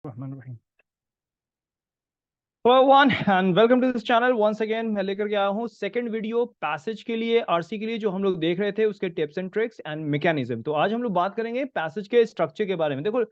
Rahman Rahim. Hello everyone and welcome to this channel once again। मैं लेकर के आया हूँ सेकंड वीडियो पैसेज के लिए, आरसी के लिए, जो हम लोग देख रहे थे उसके tips and tricks and mechanism. तो आज हम लोग बात करेंगे पैसेज के स्ट्रक्चर के बारे में। देखो,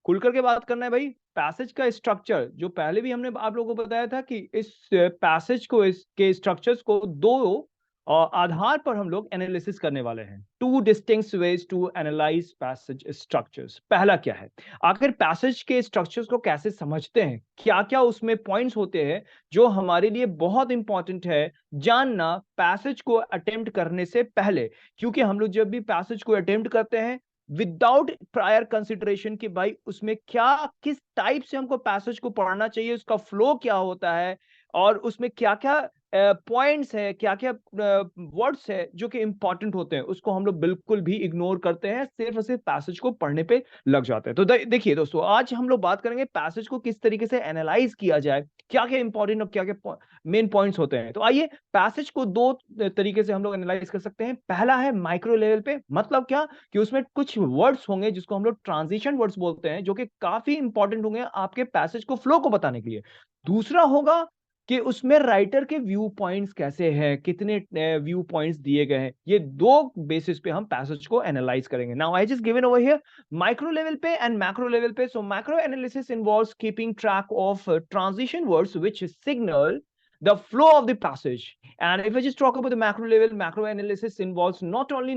खुल करके बात करना है भाई। पैसेज का स्ट्रक्चर जो पहले भी हमने आप लोगों को बताया था कि इस पैसेज को, इसके स्ट्रक्चर्स को दो आधार पर हम लोग एनालिसिस करने वाले हैं। Two distinct ways to analyse passage structures. पहला क्या है, आखिर पैसेज के स्ट्रक्चर्स को कैसे समझते हैं, क्या क्या उसमें पॉइंट्स होते हैं जो हमारे लिए बहुत इंपॉर्टेंट है जानना पैसेज को अटेम्प्ट करने से पहले। क्योंकि हम लोग जब भी पैसेज को अटेम्प्ट करते हैं विदाउट प्रायर कंसिडरेशन कि भाई उसमें क्या, किस टाइप से हमको पैसेज को पढ़ना चाहिए, उसका फ्लो क्या होता है और उसमें क्या क्या पॉइंट्स है, क्या क्या वर्ड्स है जो कि इंपॉर्टेंट होते हैं, उसको हम लोग बिल्कुल भी इग्नोर करते हैं, सिर्फ और सिर्फ पैसेज को पढ़ने पे लग जाते हैं। तो देखिए दोस्तों, आज हम लोग बात करेंगे पैसेज को किस तरीके से एनालाइज किया जाए, क्या क्या इंपॉर्टेंट और क्या क्या मेन पॉइंट्स होते हैं। तो आइए, पैसेज को दो तरीके से हम लोग एनालाइज कर सकते हैं। पहला है माइक्रो लेवल पे, मतलब क्या कि उसमें कुछ वर्ड्स होंगे जिसको हम लोग ट्रांजिशन वर्ड्स बोलते हैं, जो कि काफी इंपॉर्टेंट होंगे आपके पैसेज को फ्लो को बताने के लिए। दूसरा होगा कि उसमें राइटर के व्यू पॉइंट्स कैसे हैं, कितने व्यू पॉइंट्स दिए गए हैं। ये दो बेसिस पे हम पैसेज को एनालाइज करेंगे। Now I just given over here micro level पे एंड मैक्रो लेवल पे। So macro analysis involves keeping track of transition words which signal the flow of the passage. And if I just talk about the macro level, macro analysis involves not only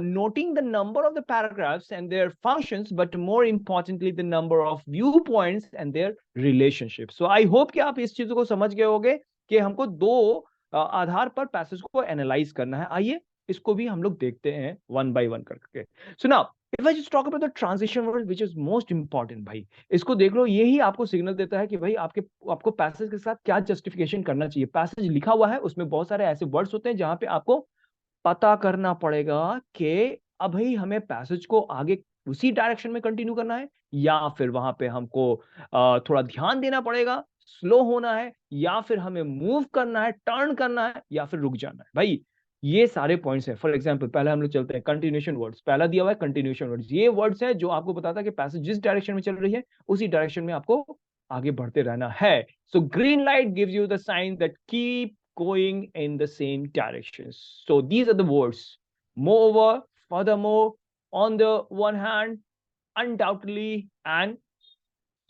noting the number of the paragraphs and their functions, but more importantly the number of viewpoints and their relationship. So I hope कि आप इस चीज को समझ गए होंगे कि हमको दो आधार पर पैसेज को एनालाइज करना है। आइए इसको भी हम लोग देखते हैं वन बाय वन करके। So now if I just talk about the transition word which is most important, भाई इसको देख लो, यही आपको सिग्नल देता है कि भाई आपको पैसेज के साथ क्या जस्टिफिकेशन करना चाहिए। पैसेज लिखा हुआ है, उसमें बहुत सारे ऐसे वर्ड्स होते हैं जहां पे आपको पता करना पड़ेगा कि अभी हमें पैसेज को आगे उसी डायरेक्शन में कंटिन्यू करना है, या फिर वहां पे हमको थोड़ा ध्यान देना पड़ेगा, स्लो होना है, या फिर हमें मूव करना है, टर्न करना है, या फिर रुक जाना है। भाई ये सारे पॉइंट्स हैं। फॉर एग्जांपल पहले हम लोग चलते हैं कंटिन्यूएशन वर्ड्स। पहला दिया हुआ है कंटिन्यूएशन वर्ड्स। ये वर्ड्स है जो आपको बताता है कि पैसेज जिस डायरेक्शन में चल रही है उसी डायरेक्शन में आपको आगे बढ़ते रहना है। So green light gives you the sign that keep going in the same directions. So these are the words. Moreover, furthermore, on the one hand, undoubtedly, and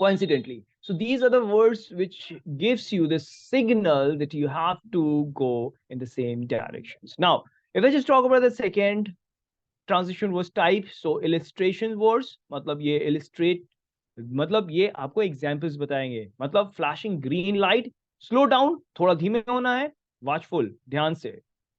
coincidentally. So these are the words which gives you the signal that you have to go in the same directions. Now, if I just talk about the second transition was type, so illustration words, मतलब ये illustrate, मतलब ये आपको examples बताएंगे। मतलब flashing green light, slow down, थोड़ा धीमे होना है, वॉचफुल, ध्यान से।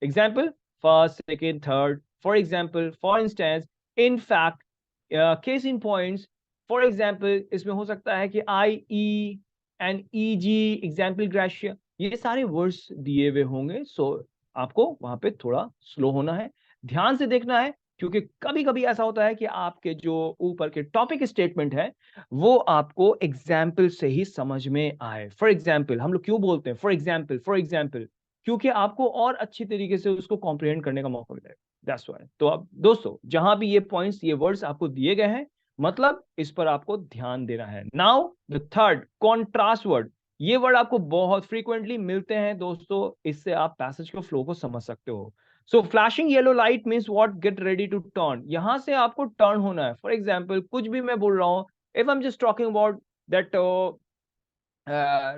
Example first second third, for example, for instance, in fact, case in point. For example इसमें हो सकता है कि i e and e g, example gratia, ये सारे वर्ड्स दिए हुए होंगे। सो आपको वहां पे थोड़ा स्लो होना है, ध्यान से देखना है, क्योंकि कभी कभी ऐसा होता है कि आपके जो ऊपर के टॉपिक स्टेटमेंट है वो आपको एग्जाम्पल से ही समझ में आए। फॉर एग्जाम्पल हम लोग क्यों बोलते हैं फॉर एग्जाम्पल, फॉर एग्जाम्पल, क्योंकि आपको और अच्छी तरीके से उसको कॉम्प्रिहेंड करने का मौका मिलेगा। That's why. तो अब दोस्तों, जहां भी ये पॉइंट्स, ये वर्ड्स आपको दिए गए हैं, मतलब इस पर आपको ध्यान देना है। Now the third, contrast word. ये वर्ड आपको बहुत फ्रीक्वेंटली मिलते हैं दोस्तों, इससे आप पैसेज के फ्लो को समझ सकते हो। So flashing yellow light means what, get ready to turn. यहां से आपको टर्न होना है। फॉर एग्जाम्पल कुछ भी मैं बोल रहा हूं, if I am just talking about that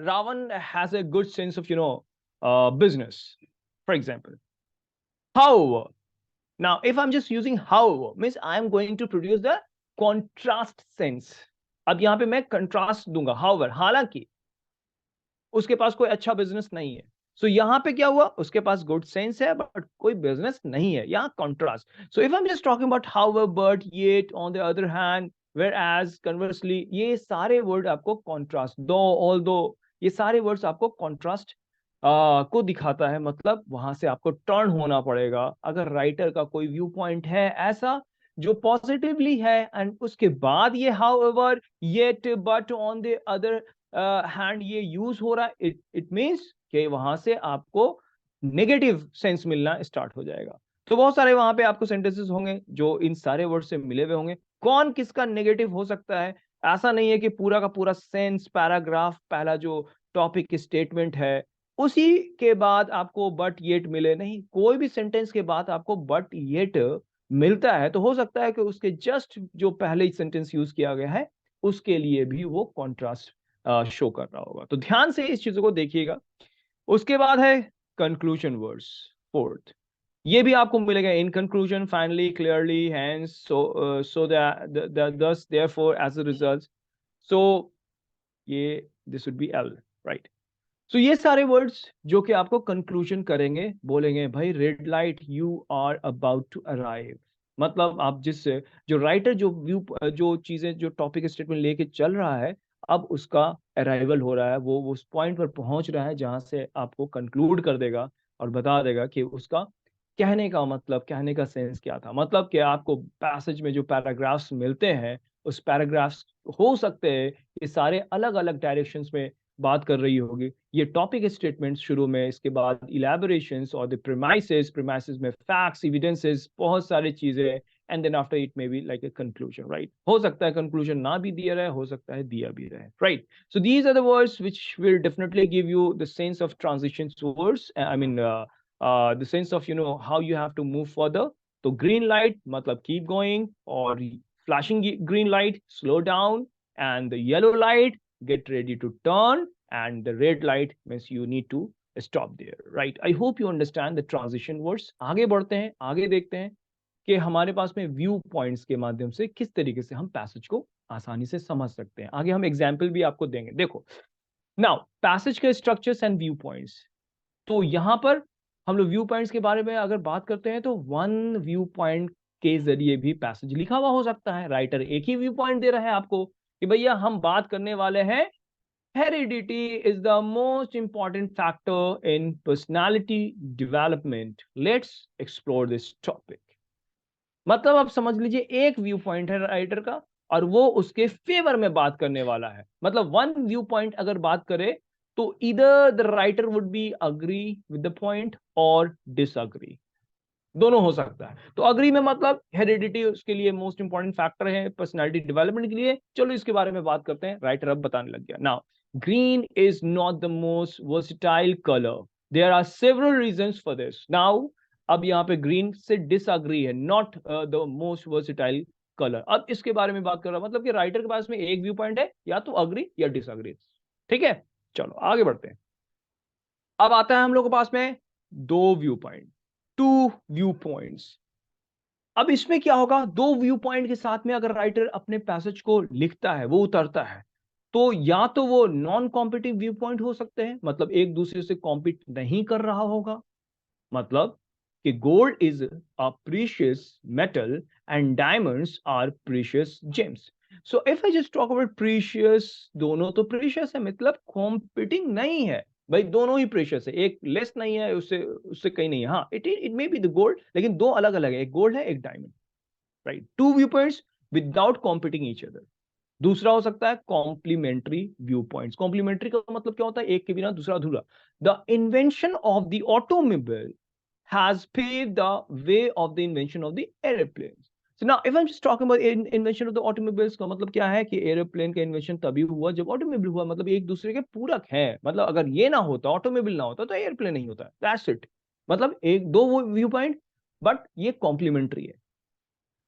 Ravan has a good sense of, business, for example. However, now if I'm just using however, means I am going to produce the contrast sense. अब यहां पे मैं contrast दूंगा, however, हालांकि उसके पास कोई अच्छा business नहीं है। सो यहां पे क्या हुआ, उसके पास गुड सेंस है बट कोई बिजनेस नहीं है, यहाँ contrast. So if I am just talking about however, but, yet, on the other hand, whereas, conversely, ये सारे वर्ड आपको कॉन्ट्रास्ट, दो, ऑल दो, ये सारे वर्ड्स आपको कॉन्ट्रास्ट को दिखाता है। मतलब वहां से आपको टर्न होना पड़ेगा। अगर राइटर का कोई व्यू पॉइंट है ऐसा जो पॉजिटिवली है, एंड उसके बाद ये however, yet, but, on the other hand ये यूज हो रहा है, इट मीन्स कि वहां से आपको नेगेटिव सेंस मिलना स्टार्ट हो जाएगा। तो बहुत सारे वहां पे आपको सेंटेंसेस होंगे जो इन सारे वर्ड से मिले हुए होंगे। कौन किसका नेगेटिव हो सकता है, ऐसा नहीं है कि पूरा का पूरा सेंस पैराग्राफ, पहला जो टॉपिक स्टेटमेंट है उसी के बाद आपको बट येट मिले, नहीं, कोई भी सेंटेंस के बाद आपको बट येट मिलता है तो हो सकता है कि उसके जस्ट जो पहले सेंटेंस यूज किया गया है उसके लिए भी वो कॉन्ट्रास्ट शो कर रहा होगा। तो ध्यान से इस चीजों को देखिएगा। उसके बाद है कंक्लूजन वर्ड्स, फोर्थ। ये भी आपको मिलेगा, in conclusion, finally, clearly, hence, so that, thus, therefore, as a result, so ये this would be all, right. So ये सारे वर्ड्स जो कि आपको कंक्लूजन करेंगे, बोलेंगे भाई red light, you are about to arrive. मतलब आप जिस जो राइटर जो व्यू जो चीजें जो टॉपिक स्टेटमेंट लेके चल रहा है, अब उसका अराइवल हो रहा है, वो उस पॉइंट पर पहुंच रहा है जहां से आपको कंक्लूड कर देगा और बता देगा कि उसका कहने का मतलब, कहने का सेंस क्या था। मतलब कि आपको पैसेज में जो पैराग्राफ्स मिलते हैं, उस पैराग्राफ्स हो सकते हैं ये सारे अलग अलग डायरेक्शंस में बात कर रही होगी। ये टॉपिक स्टेटमेंट्स शुरू में, इसके बाद इलेबोरेशंस और द प्रीमाइसेस, प्रीमाइसेस में फैक्ट्स, एविडेंसेस, बहुत सारी चीजें, and then after it may be like a conclusion, right. हो सकता है कंक्लूजन ना भी दिया रहे, हो सकता है दिया भी रहे, right. So these are the words which will definitely give you the sense of transition words, I mean the sense of how you have to move further. तो green light मतलब keep going, और flashing green light slow down, and the yellow light get ready to turn, and the red light means you need to stop there, right? I hope you understand the transition words. आगे बढ़ते हैं, आगे देखते हैं कि हमारे पास में view points के माध्यम से किस तरीके से हम पैसेज को आसानी से समझ सकते हैं। आगे हम एग्जाम्पल भी आपको देंगे। देखो नाउ पैसेज के स्ट्रक्चर्स एंड व्यू पॉइंट्स। तो यहां पर हम लोग व्यू पॉइंट्स के बारे में अगर बात करते हैं तो वन व्यू पॉइंट के जरिए भी पैसेज लिखा हुआ हो सकता है। राइटर एक ही व्यू पॉइंट दे रहा है आपको कि भैया हम बात करने वाले हैं heredity is the most important factor in personality development, let's explore this topic. मतलब आप समझ लीजिए एक व्यू पॉइंट है राइटर का और वो उसके फेवर में बात करने वाला है। मतलब वन व्यू पॉइंट अगर बात करे तो इधर the writer would be agree with the point और डिसअग्री, दोनों हो सकता है। तो अग्री में मतलब हेरिडिटी उसके लिए मोस्ट इंपॉर्टेंट फैक्टर है पर्सनालिटी डेवलपमेंट के लिए, चलो इसके बारे में बात करते हैं। राइटर अब बताने लग गया, now green is not the most versatile colour, there are several reasons for this. Now अब यहाँ पे ग्रीन से डिसअग्री है, not the most versatile colour. अब इसके बारे में बात कर रहा, मतलब कि राइटर के पास में एक व्यू पॉइंट है, या तो अग्री या डिसअग्री, ठीक है। चलो आगे बढ़ते हैं। अब आता है हम लोग के पास में दो view point, two view points. अब इसमें क्या होगा, दो व्यू पॉइंट के साथ में अगर राइटर अपने पैसेज को लिखता है, वो उतरता है, तो या तो वो नॉन कॉम्पिटिटिव व्यू पॉइंट हो सकते हैं, मतलब एक दूसरे से कॉम्पीट नहीं कर रहा होगा। मतलब कि gold is a precious metal and diamonds are precious gems. So if I just talk about precious, दोनों तो प्रीशियस है, मतलब कॉम्पिटिंग नहीं है भाई, दोनों ही प्रेशियस है, एक लेस नहीं है, उससे उससे कहीं नहीं है। हाँ, it may be the gold, लेकिन दो अलग अलग है, एक गोल्ड है एक diamond, right. Two view points without competing each other. दूसरा हो सकता है कॉम्प्लीमेंट्री व्यू पॉइंट्स। कॉम्प्लीमेंट्री का मतलब क्या होता है, एक के बिना दूसरा अधूरा। The invention of the automobile has paved the way of the invention of the airplanes. So now if I'm just talking about invention of the automobiles, का मतलब क्या है कि एरोप्लेन का इन्वेंशन तभी हुआ जब ऑटोमोबाइल हुआ, मतलब एक दूसरे के पूरक है। मतलब अगर ये ना होता, ऑटोमोबाइल ना होता, तो एयरप्लेन नहीं होता। That's it. मतलब एक दो वो व्यू पॉइंट, बट ये कॉम्प्लीमेंट्री है।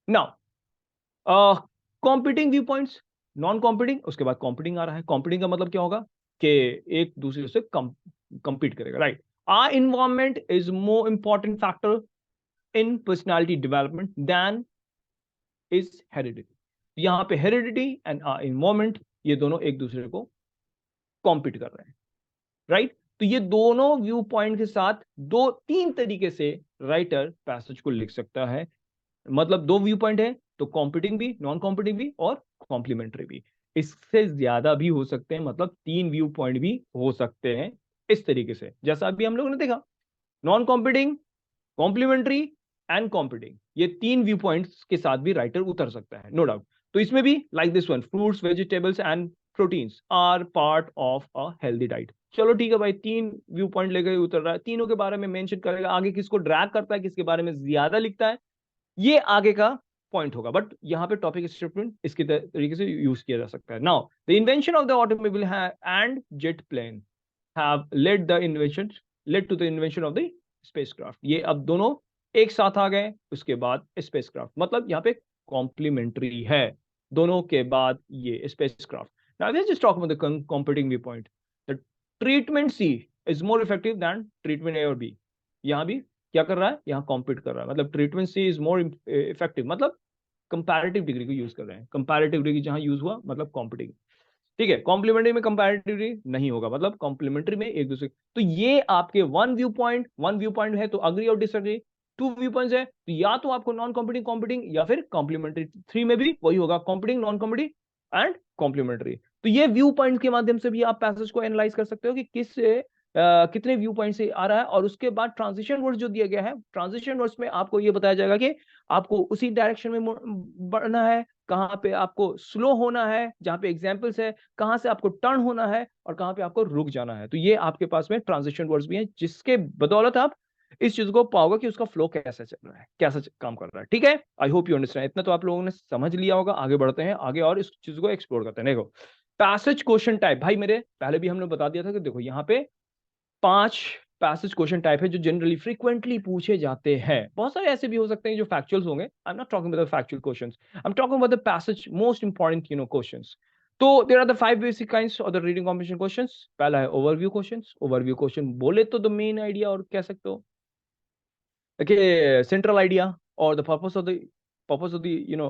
Now competing view points, non competing, उसके बाद कॉम्पिटिंग आ रहा है। कॉम्पिटिंग का मतलब क्या होगा कि एक दूसरे से compete करेगा, right. Our environment is more important factor in personality development than is heredity. यहाँ पे heredity and our environment, ये दोनों एक दूसरे को compete कर रहे हैं, राइट। तो ये दोनों व्यू पॉइंट के साथ दो तीन तरीके से राइटर पैसेज को लिख सकता है। मतलब दो व्यू पॉइंट है तो कॉम्पिटिंग भी, नॉन कॉम्पिटिंग भी और कॉम्प्लीमेंट्री भी। इससे ज्यादा भी हो सकते हैं, मतलब तीन व्यू पॉइंट भी हो सकते हैं इस तरीके से, जैसा अभी हम लोगों ने देखा। Non competing, complementary and competing, ये तीन व्यू पॉइंट्स के साथ भी राइटर उतर सकता है, नो डाउट। तो इसमें भी like this one, fruits, vegetables and proteins are part of a healthy diet. चलो ठीक है भाई, तीन व्यू पॉइंट लेकर उतर रहा है, तीनों के बारे में मेंशन करेगा। आगे किसको ड्रैग करता है, किसके बारे में ज्यादा लिखता है, ये आगे का पॉइंट होगा, बट यहाँ पे टॉपिक स्टेटमेंट इसके तरीके से यूज किया जा सकता है. Now the invention of the automobile and jet plane have led to the invention of the spacecraft. ये अब दोनों एक साथ आ गए, उसके बाद स्पेसक्राफ्ट, मतलब यहाँ पे कॉम्प्लीमेंट्री है दोनों के बाद ये spacecraft. Now let's just talk about the competing view point. The treatment C is more effective than treatment A और बी. यहाँ भी क्या कर रहा है, यहाँ कॉम्पीट कर रहा है, मतलब treatment C is more effective, मतलब कंपैरेटिव डिग्री को यूज कर रहे हैं. कंपैरेटिव डिग्री जहां यूज हुआ मतलब कॉम्पिटिंग. ठीक है, कॉम्प्लीमेंट्री में कंपैरेटिव डिग्री नहीं होगा, मतलब कॉम्प्लीमेंट्री में एक दूसरे. तो ये आपके वन व्यू पॉइंट है, तो अग्री और डिसएग्री. टू व्यू पॉइंट्स है, तो या तो आपको नॉन कॉम्पिटिंग कॉम्पिटिंग या फिर कॉम्प्लीमेंट्री. थ्री में भी वही होगा, competing, non competing and complementary. तो ये व्यू पॉइंट के माध्यम से भी आप पैसेज को एनालाइज कर सकते हो कि कितने व्यू पॉइंट से आ रहा है. और उसके बाद ट्रांजिशन वर्ड्स जो दिया गया है, ट्रांजिशन वर्ड्स में आपको ये बताया जाएगा कि आपको उसी डायरेक्शन में बढ़ना है, कहाँ पे आपको स्लो होना है, जहां पे एग्जांपल्स है, कहां से आपको टर्न होना है और कहां पे आपको रुक जाना है. तो ये आपके पास में ट्रांजिशन वर्ड्स भी हैं, जिसके बदौलत आप इस चीज को पाओगे कि उसका फ्लो कैसे चल रहा है, कैसा काम कर रहा है. ठीक है, आई होप यू अंडरस्टैंड. इतना तो आप लोगों ने समझ लिया होगा. आगे बढ़ते हैं आगे और इस चीज को एक्सप्लोर करते हैं. देखो, पैसेज क्वेश्चन टाइप, भाई मेरे पहले भी हमने बता दिया था कि देखो यहाँ पे 5 पैसेज क्वेश्चन टाइप है जो जनरली फ्रीक्वेंटली पूछे जाते हैं. बहुत सारे ऐसे भी हो सकते हैं जो फैक्चुअल्स होंगे. I am not talking about the factual questions, I am talking about the passage most important questions. तो there are the 5 basic kinds of the reading comprehension questions. पहला है ओवरव्यू क्वेश्चंस. ओवरव्यू क्वेश्चन बोले तो the main idea और कह सकते हो, okay, central idea or the purpose of the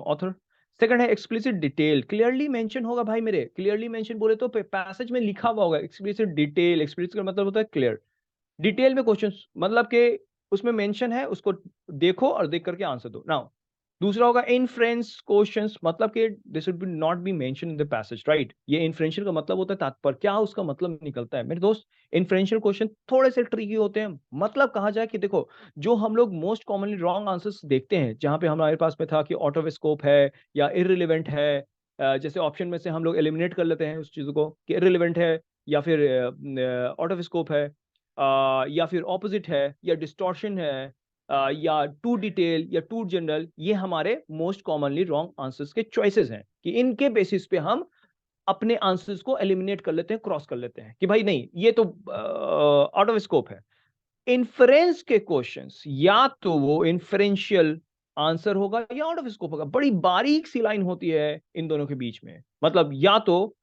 author. Second है एक्सप्लिसिट डिटेल, क्लियरली मेंशन होगा. भाई मेरे क्लियरली मेंशन बोले तो पैसेज में लिखा हुआ होगा. एक्सप्लिसिट डिटेल, एक्सप्लिसिट का मतलब होता है क्लियर. डिटेल में क्वेश्चंस मतलब कि उसमें मेंशन है, उसको देखो और देख करके आंसर दो. नाउ दूसरा होगा इनफ्रेंस क्वेश्चंस, मतलब कि this should be not be mention in the passage, right. ये इन्फ्रेंशियल का मतलब होता है तात्पर्य, क्या उसका मतलब निकलता है. मेरे दोस्त, इन्फ्रेंशियल क्वेश्चन थोड़े से ट्रिकी होते हैं. मतलब कहा जाए कि देखो, जो हम लोग मोस्ट कॉमनली रॉन्ग आंसर्स देखते हैं, जहां पे हमारे पास में था कि आउट ऑफ स्कोप है या इररिलेवेंट है, जैसे ऑप्शन में से हम लोग एलिमिनेट कर लेते हैं उस चीज को कि इररिलेवेंट है या फिर आउट ऑफ स्कोप है, या फिर ऑपोजिट है या डिस्टॉर्शन है, या टू डिटेल या टू जनरल. ये हमारे मोस्ट कॉमनली रॉन्ग आंसर्स के चॉइसेस हैं कि इनके बेसिस पे हम अपने आंसर्स को एलिमिनेट कर लेते हैं, क्रॉस कर लेते हैं कि भाई नहीं, ये तो आउट ऑफ स्कोप है. इन्फ्रेंस के क्वेश्चंस या तो वो इन्फ्रेंशियल आंसर होगा या आउट ऑफ स्कोप होगा. बड़ी बारीक सी लाइन होती है इन दोनों के बीच में. मतलब या तो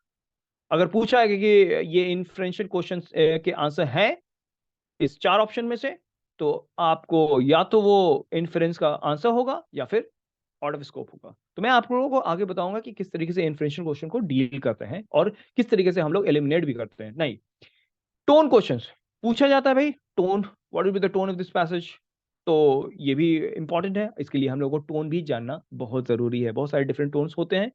अगर पूछा है कि ये इन्फ्रेंशियल क्वेश्चंस के आंसर है इस 4 ऑप्शन में से, तो आपको या तो वो इन्फ्रेंस का आंसर होगा या फिर आउट ऑफ स्कोप होगा. तो मैं आप लोगों को आगे बताऊंगा कि किस तरीके से इन्फ्रेंशियल क्वेश्चन को डील करते हैं और किस तरीके से हम लोग एलिमिनेट भी करते हैं. नहीं, टोन क्वेश्चंस पूछा जाता है. भाई tone, what will be the tone of this passage. तो ये भी इंपॉर्टेंट है. इसके लिए हम लोगों को टोन भी जानना बहुत जरूरी है. बहुत सारे डिफरेंट टोन्स होते हैं.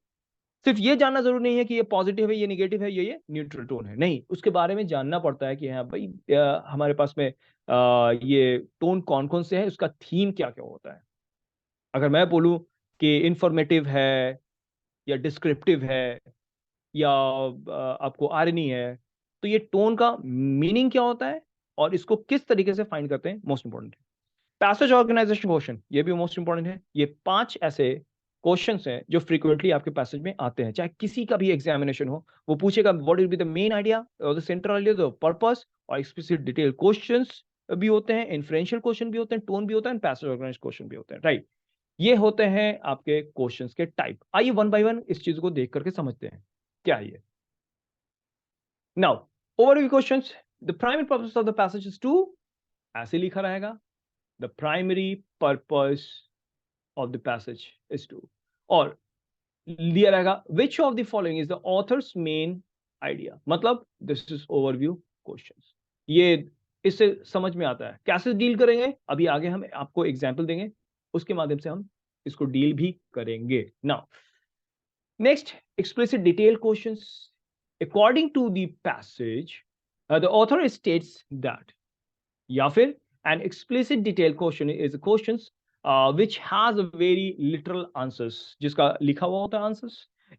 सिर्फ ये जानना जरूरी नहीं है कि ये पॉजिटिव है, ये निगेटिव है, ये न्यूट्रल टोन है. नहीं, उसके बारे में जानना पड़ता है कि हाँ भाई, हमारे पास में ये टोन कौन कौन से हैं, उसका थीम क्या क्या होता है. अगर मैं बोलूं कि इंफॉर्मेटिव है या डिस्क्रिप्टिव है या आपको आयरनी है, तो ये टोन का मीनिंग क्या होता है और इसको किस तरीके से फाइंड करते हैं, मोस्ट इंपॉर्टेंट है. पैसेज ऑर्गेनाइजेशन क्वेश्चन, ये भी मोस्ट इंपॉर्टेंट है. ये 5 ऐसे क्वेश्चंस हैं जो फ्रीक्वेंटली आपके पैसेज में आते हैं, चाहे किसी का भी एग्जामिनेशन हो. वो पूछेगा what will be the main idea और the central idea, the purpose. और एक्सप्लिसिट डिटेल क्वेश्चंस भी होते हैं, इन्फ्रेंशियल क्वेश्चन भी होते हैं, टोन भी होता है, पैसेज ऑर्गेनाइजेशन क्वेश्चन भी होते हैं, राइट. ये होते हैं आपके क्वेश्चंस के टाइप. आइए वन बाय वन इस चीज को देख करके समझते हैं क्या है ये. Now overview questions. The primary purpose of the passage is to, ऐसे लिखा रहेगा, the primary purpose of the passage is to, और दिया रहेगा which of the following is the author's main idea. मतलब this is overview questions. ये इससे समझ में आता है कैसे डील करेंगे. अभी आगे हम आपको एग्जांपल देंगे, उसके माध्यम से हम इसको डील भी करेंगे. Now next, explicit detail questions. According to the passage, the author states that, या फिर an explicit detail question is a questions which has a very literal answers, जिसका लिखा हुआ होता है आंसर्स.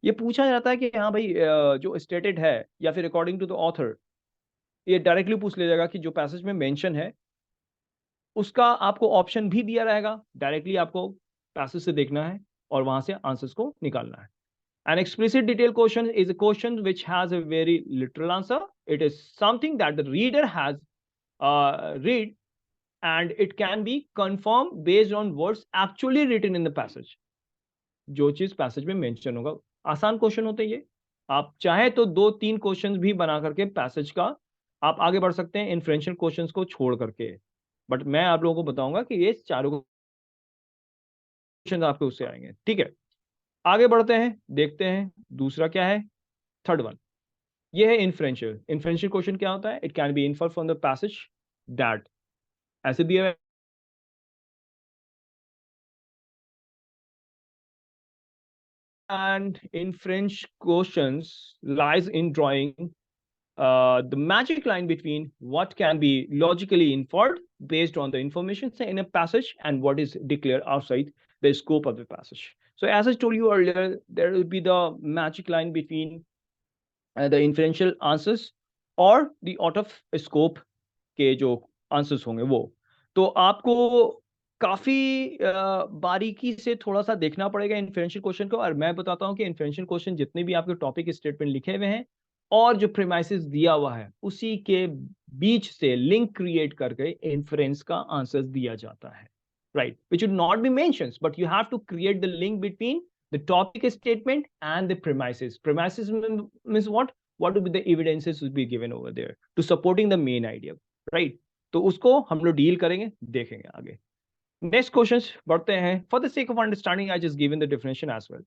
ये पूछा जाता है कि हाँ भाई, जो स्टेटेड है या फिर अकॉर्डिंग टू द ऑथर, ये डायरेक्टली पूछ लिया जाएगा कि जो पैसेज में मेंशन है उसका आपको ऑप्शन भी दिया रहेगा. डायरेक्टली आपको पैसेज से देखना है और वहां से आंसर्स को निकालना है। An explicit detailed question is a question which has a very literal answer. It is something that the reader has read and it can be confirmed based on words actually written in the passage. जो चीज passage में mention होगा, आसान question होते हैं ये। आप चाहे तो 2-3 क्वेश्चंस भी बना करके पैसेज का आप आगे बढ़ सकते हैं इन्फ्रेंशियल क्वेश्चंस को छोड़ करके, बट मैं आप लोगों को बताऊंगा कि ये चारों क्वेश्चन आपके उससे आएंगे। ठीक है, आगे बढ़ते हैं, देखते हैं दूसरा क्या है। थर्ड वन ये है इन्फ्रेंशियल। इन्फ्रेंशियल क्वेश्चन क्या होता है? It can be infer from the passage that, ऐसे दिया है and inference questions lies in drawing the magic line between what can be logically inferred based on the information in a passage and what is declared outside the scope of the passage. So as I told you earlier, there will be the magic line between the inferential answers और the out of scope के जो answers होंगे वो। तो आपको काफी बारीकी से थोड़ा सा देखना पड़ेगा इन्फरेंशियल क्वेश्चन को, और मैं बताता हूं कि इन्फरेंशियल क्वेश्चन जितने भी आपके टॉपिक स्टेटमेंट लिखे हुए हैं और जो प्रीमाइसेस दिया हुआ है उसी के बीच से लिंक क्रिएट करके इन्फरेंस का आंसर दिया जाता है, right, which would not be mentions but you have to create the link between the topic statement and the premises. Premises means what will be the evidences will be given over there to supporting the main idea, right? तो उसको हम लोग deal करेंगे, देखेंगे आगे। Next question बढ़ते हैं। For the sake of understanding I just given the definition as well.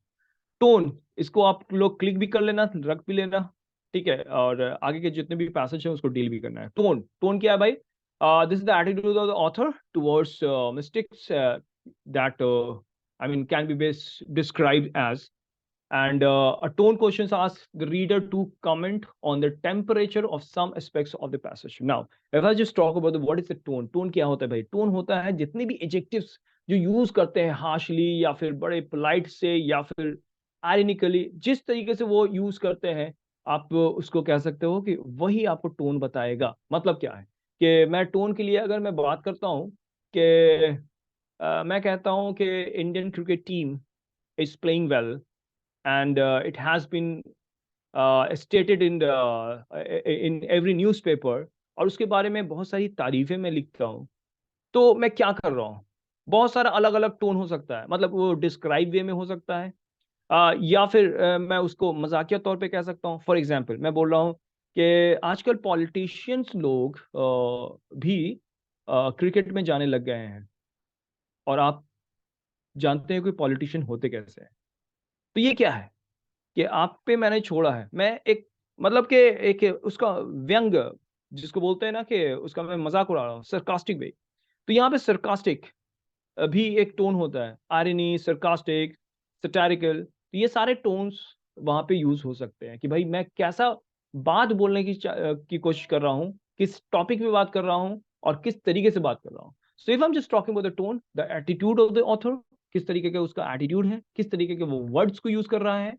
Tone, इसको आप लोग क्लिक भी कर लेना, रख भी लेना, ठीक है, और आगे के जितने भी पैसेज हैं उसको डील भी करना है। टोन, टोन क्या है भाई? This is the attitude of the author towards mistakes that I mean, can be best described as. And a tone question asks the reader to comment on the temperature of some aspects of the passage. Now, if I just talk about what is the tone, tone क्या होता है भाई? Tone होता है जितने भी adjectives जो use करते हैं harshly या फिर बड़े polite से या फिर ironically, जिस तरीके से वो use करते हैं, आप उसको कह सकते हो कि वही आपको टोन बताएगा। मतलब क्या है कि मैं टोन के लिए अगर मैं बात करता हूँ कि मैं कहता हूँ कि Indian cricket team is playing well and it has been stated in every newspaper, और उसके बारे में बहुत सारी तारीफें मैं लिखता हूँ, तो मैं क्या कर रहा हूँ? बहुत सारा अलग अलग टोन हो सकता है, मतलब वो डिस्क्राइब वे में हो सकता है, या फिर मैं उसको मजाकिया तौर पे कह सकता हूँ। फॉर एग्जाम्पल मैं बोल रहा हूँ कि आजकल पॉलिटिशियंस लोग भी क्रिकेट में जाने लग गए हैं, और आप जानते हैं कि पॉलिटिशियन होते कैसे हैं। तो ये क्या है कि आप पे मैंने छोड़ा है, मैं एक मतलब कि एक उसका व्यंग जिसको बोलते हैं ना कि उसका मैं मजाक उड़ा रहा हूँ, सरकास्टिक वे। तो यहाँ पे सरकास्टिक भी एक टोन होता है, आयरनी, सरकास्टिक, सटारिकल, तो ये सारे टोन्स वहां पे यूज हो सकते हैं कि भाई मैं कैसा बात बोलने की कोशिश कर रहा हूँ, किस टॉपिक पे बात कर रहा हूँ और किस तरीके से बात कर रहा हूँ। सो if I am just talking about the tone, the attitude of the author, किस तरीके का उसका एटीट्यूड है, किस तरीके के वो वर्ड्स को यूज कर रहा है,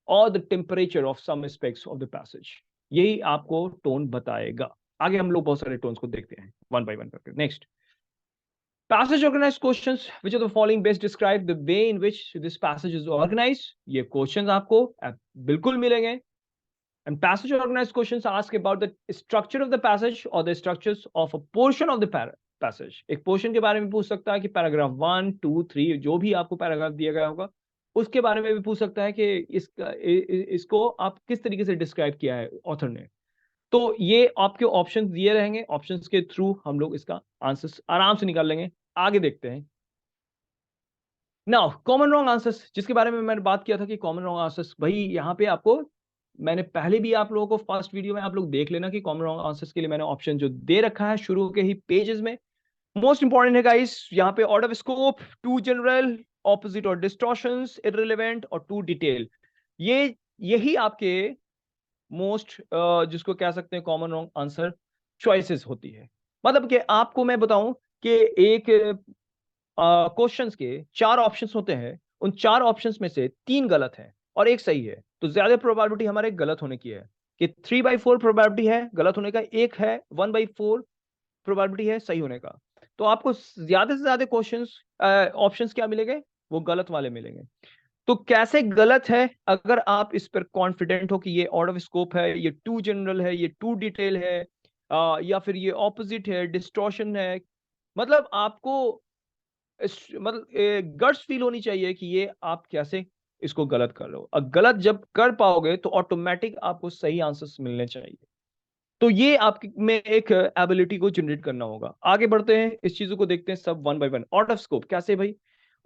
और the temperature of some aspects of the passage, यही आपको टोन बताएगा। आगे हम लोग बहुत सारे टोन्स को देखते हैं वन बाय वन करके। Next, passage organized questions, which of the following best describe the way in which this passage is organized? ये questions आपको बिल्कुल मिलेंगे। And passage organized questions ask about the structure of the passage or the structures of a portion of the passage. एक portion के बारे में पूछ सकता है कि पैराग्राफ 1, 2, 3 जो भी आपको पैराग्राफ दिया गया होगा उसके बारे में भी पूछ सकता है कि इसको आप किस तरीके से डिस्क्राइब किया है ऑथर ने। तो ये आपके ऑप्शंस दिए रहेंगे, ऑप्शंस के थ्रू हम लोग इसका आंसर आराम से निकाल लेंगे। आगे देखते हैं। नाउ कॉमन रॉन्ग आंसर्स, जिसके बारे में मैंने बात किया था कि कॉमन रॉन्ग आंसर्स, भाई यहाँ पे आपको मैंने पहले भी आप लोगों को फर्स्ट वीडियो में आप लोग देख लेना कि कॉमन रॉन्ग आंसर्स के लिए मैंने ऑप्शन जो दे रखा है शुरू के ही पेजेस में। मोस्ट इंपॉर्टेंट है गाइस, यहाँ पे out of scope, too general, opposite और डिस्टॉर्शंस, इररिलेवेंट और टू डिटेल, ये यही आपके मोस्ट जिसको कह सकते हैं कॉमन रॉन्ग आंसर चॉइसेस होती है। मतलब कि आपको मैं बताऊं कि एक क्वेश्चंस के 4 ऑप्शंस होते हैं, उन 4 ऑप्शंस में से 3 गलत है और एक सही है, तो ज्यादा प्रोबेबिलिटी हमारे गलत होने की है कि 3/4 प्रोबेबिलिटी है गलत होने का, एक है 1/4 प्रोबेबिलिटी है सही होने का। तो आपको ज्यादा से ज्यादा क्वेश्चंस ऑप्शंस क्या मिलेंगे? वो गलत वाले मिलेंगे। तो कैसे गलत है? अगर आप इस पर कॉन्फिडेंट हो कि ये आउट ऑफ स्कोप है, ये टू जनरल है, ये टू डिटेल है, या फिर ये ऑपोजिट है, डिस्टॉर्शन है, मतलब आपको मतलब गट्स फील होनी चाहिए कि ये आप कैसे इसको गलत कर रहे हो। और गलत जब कर पाओगे तो ऑटोमेटिक आपको सही आंसर्स मिलने चाहिए। तो ये आपकी में एक एबिलिटी को जनरेट करना होगा। आगे बढ़ते हैं, इस चीजों को देखते हैं सब one by one. Out of scope कैसे भाई?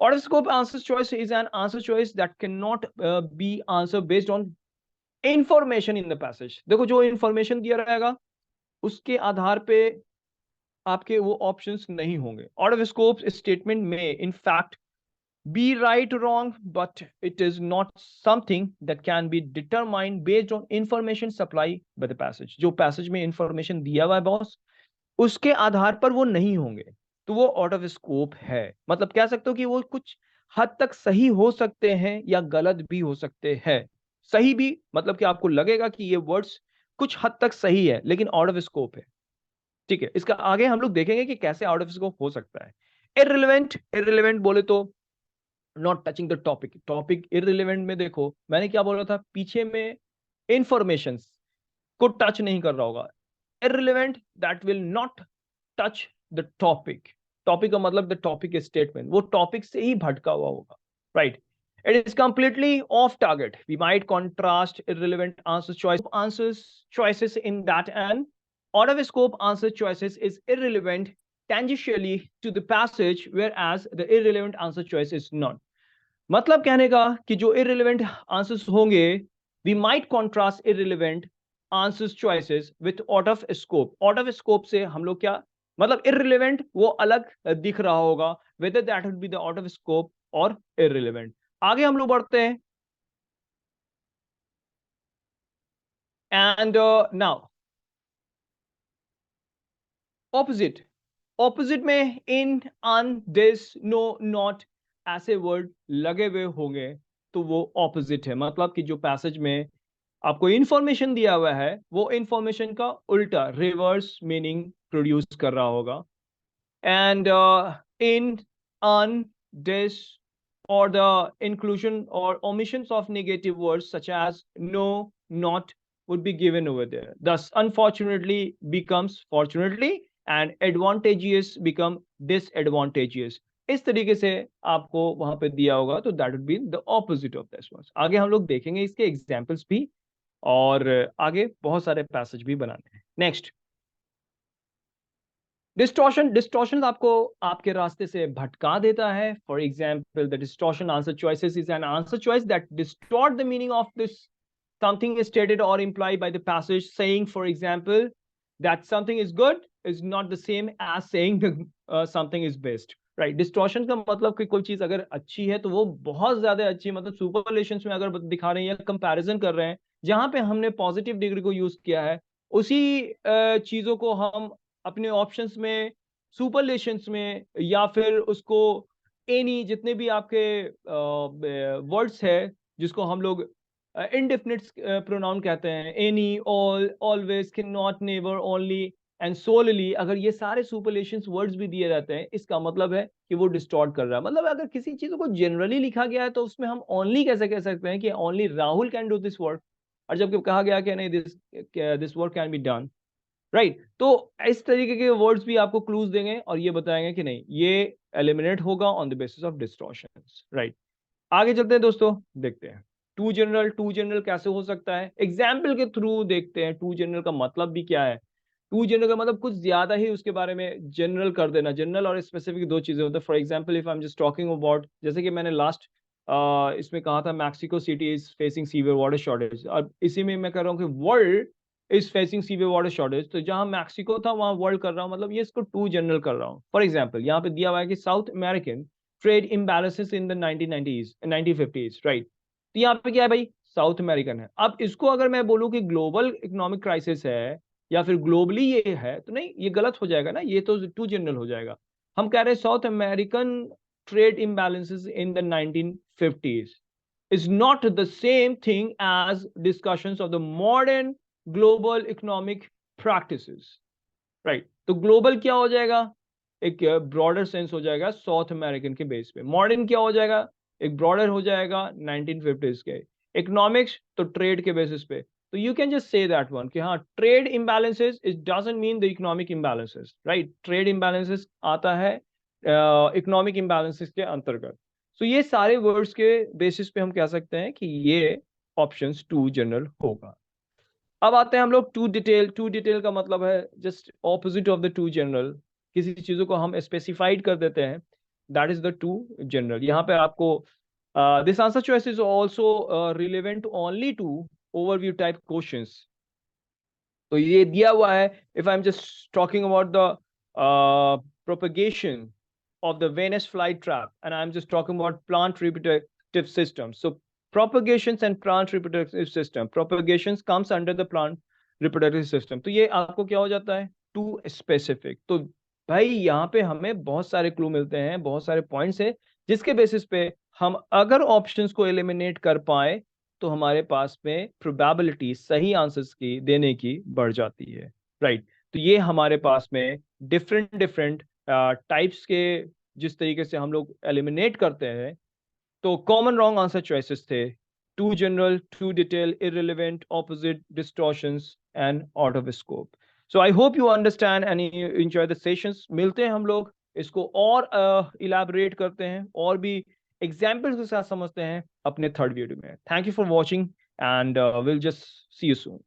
Out of scope answer choice is an answer choice that can not be answer based on information in the passage. देखो, जो इंफॉर्मेशन दिया रहेगा उसके आधार पे आपके वो ऑप्शंस नहीं होंगे। आउट ऑफ स्कोप स्टेटमेंट में in fact be right or wrong, but it is not something that can be determined based on information supplied by the passage। जो passage में information दिया हुआ है बॉस, उसके आधार पर वो नहीं होंगे, तो वो आउट ऑफ स्कोप है। मतलब कह सकते हो कि वो कुछ हद तक सही हो सकते हैं या गलत भी हो सकते हैं। सही भी मतलब कि आपको लगेगा कि ये वर्ड्स कुछ हद तक सही है, लेकिन आउट ऑफ स्कोप है। ठीक है, इसका आगे हम लोग देखेंगे कि कैसे आउट ऑफ स्कोप हो सकता है। इररिलेवेंट, इररिलेवेंट बोले तो not touching the topic. Topic irrelevant में देखो मैंने क्या बोला था, पीछे में इंफॉर्मेशन को टच नहीं कर रहा होगा। Irrelevant that will not touch the topic. Topic का मतलब द टॉपिक स्टेटमेंट, वो टॉपिक से ही भटका हुआ होगा, right. It is completely off target. We might contrast irrelevant answer choices in that, and out of scope answer choices is irrelevant tangentially to the passage, whereas the irrelevant answer choice is not। मतलब कहने का कि जो irrelevant answers होंगे, we might contrast irrelevant answers choices with out of scope. Out of scope से हम लोग क्या मतलब, इररिलेवेंट वो अलग दिख रहा होगा, whether that would be the out of scope और इररिलेवेंट। आगे हम लोग बढ़ते हैं, एंड नाउ ऑपोजिट। ऑपोजिट में इन, अन, दिस, नो, नॉट ऐसे वर्ड लगे हुए होंगे तो वो ऑपोजिट है। मतलब कि जो पैसेज में आपको इंफॉर्मेशन दिया हुआ है वो इंफॉर्मेशन का उल्टा रिवर्स मीनिंग प्रोड्यूस कर रहा होगा। And in, an, this or the inclusion or omissions of negative words such as no, not would be given over there. Thus, unfortunately becomes fortunately and advantageous become disadvantageous। इस तरीके से आपको वहां पे दिया होगा तो that would be the opposite of this one। आगे हम लोग देखेंगे इसके एग्जाम्पल्स भी, और आगे बहुत सारे पैसेज भी बनाने हैं। Next, distortion. डिस्टॉर्शन आपको आपके रास्ते से भटका देता है। For example, the distortion answer choices is an answer choice that distort the meaning of this something is stated or implied by the passage, saying for example that something is good is not the same as saying the something is best, right। Distortion का मतलब कि कोई चीज अगर अच्छी है तो वो बहुत ज्यादा अच्छी, मतलब सुपरलेशंस में अगर दिखा रहे हैं या कंपैरिजन कर रहे हैं, जहां पे हमने पॉजिटिव डिग्री को यूज किया है, उसी चीजों को हम अपने ऑप्शंस में, सुपरलेशंस में, या फिर उसको एनी, जितने भी आपके वर्ड्स है जिसको हम लोग इंडेफिनिट प्रोनाउन कहते हैं, any, all, always, can not, never, only and solely, अगर ये सारे सुपरलेशंस वर्ड्स भी दिए जाते हैं, इसका मतलब है कि वो डिस्टॉर्ट कर रहा है। मतलब अगर किसी चीज को जनरली लिखा गया है तो उसमें हम ओनली कैसे कह सकते हैं कि only Rahul can do this work, और जबकि कहा गया कि नहीं, this work can be done, right. तो इस तरीके के वर्ड्स भी आपको क्लूज देंगे और ये बताएंगे कि नहीं, ये एलिमिनेट होगा on the basis of distortions, right. आगे चलते हैं दोस्तों, देखते हैं टू जनरल। टू जनरल कैसे हो सकता है, एग्जाम्पल के थ्रू देखते हैं टू जनरल का मतलब भी क्या है। टू जनरल का मतलब कुछ ज्यादा ही उसके बारे में जनरल कर देना। जनरल और स्पेसिफिक दो चीजें होती है। For example, if I am just talking about, जैसे कि मैंने लास्ट इसमें कहा था Mexico city is facing severe water shortage, और इसी में मैं कह रहा हूँ कि world is facing severe water shortage, तो जहां मैक्सिको था वहां वर्ल्ड कर रहा हूँ, मतलब ये इसको टू जनरल कर रहा हूँ। फॉर एग्जाम्पल, यहाँ पे दिया हुआ है कि south American trade imbalances in the 1990s 1950s, right. तो यहाँ पे क्या है भाई, साउथ अमेरिकन है। अब इसको अगर मैं बोलूँ कि ग्लोबल इकोनॉमिक क्राइसिस है या फिर ग्लोबली ये है, तो नहीं, ये गलत हो जाएगा ना, ये तो टू जनरल हो जाएगा। हम कह रहे हैं south American trade imbalances in the 1950s is not the same thing as discussions of the modern global economic practices, right। तो ग्लोबल क्या हो जाएगा, एक ब्रॉडर सेंस हो जाएगा साउथ अमेरिकन के बेस पे। मॉडर्न क्या हो जाएगा, एक ब्रॉडर हो जाएगा 1950s के, इकोनॉमिक्स तो ट्रेड के बेसिस पे। तो you can just say that one कि हाँ, trade imbalances it doesn't mean the economic imbalances, right? Trade imbalances आता है इकोनॉमिक इम्बैलेंसेस के अंतर्गत। सो ये सारे वर्ड्स के बेसिस पे हम कह सकते हैं कि ये ऑप्शंस 2 जनरल होगा। अब आते हैं हम लोग टू डिटेल। टू डिटेल का मतलब है just opposite of the too general. किसी चीजों को हम स्पेसिफाइड कर देते हैं, that is the too general. यहाँ पे आपको this answer choice is also relevant only to overview type questions. तो ये दिया हुआ है, if I am just talking about the propagation of the Venus flytrap, and I'm just talking about plant reproductive system. So propagations and plant reproductive system. Propagations comes under the plant reproductive system. तो ये आपको क्या हो जाता है? Too specific. तो भाई यहाँ पे हमें बहुत सारे क्लू मिलते हैं, बहुत सारे पॉइंट्स है जिसके बेसिस पे हम अगर ऑप्शंस को एलिमिनेट कर पाए तो हमारे पास में प्रोबेबिलिटी सही आंसर्स की देने की बढ़ जाती है, राइट? तो ये हमारे पास में डिफरेंट डिफरेंट टाइप्स के जिस तरीके से हम लोग एलिमिनेट करते हैं। तो कॉमन रॉन्ग आंसर चॉइसेस थे too general, too detail, irrelevant, opposite, distortions and out of scope. So I hope you understand and enjoy the sessions. मिलते हैं हम लोग इसको और इलैबोरेट करते हैं और भी एग्जाम्पल्स के साथ समझते हैं अपने थर्ड वीडियो में। Thank you for watching and will just see you soon.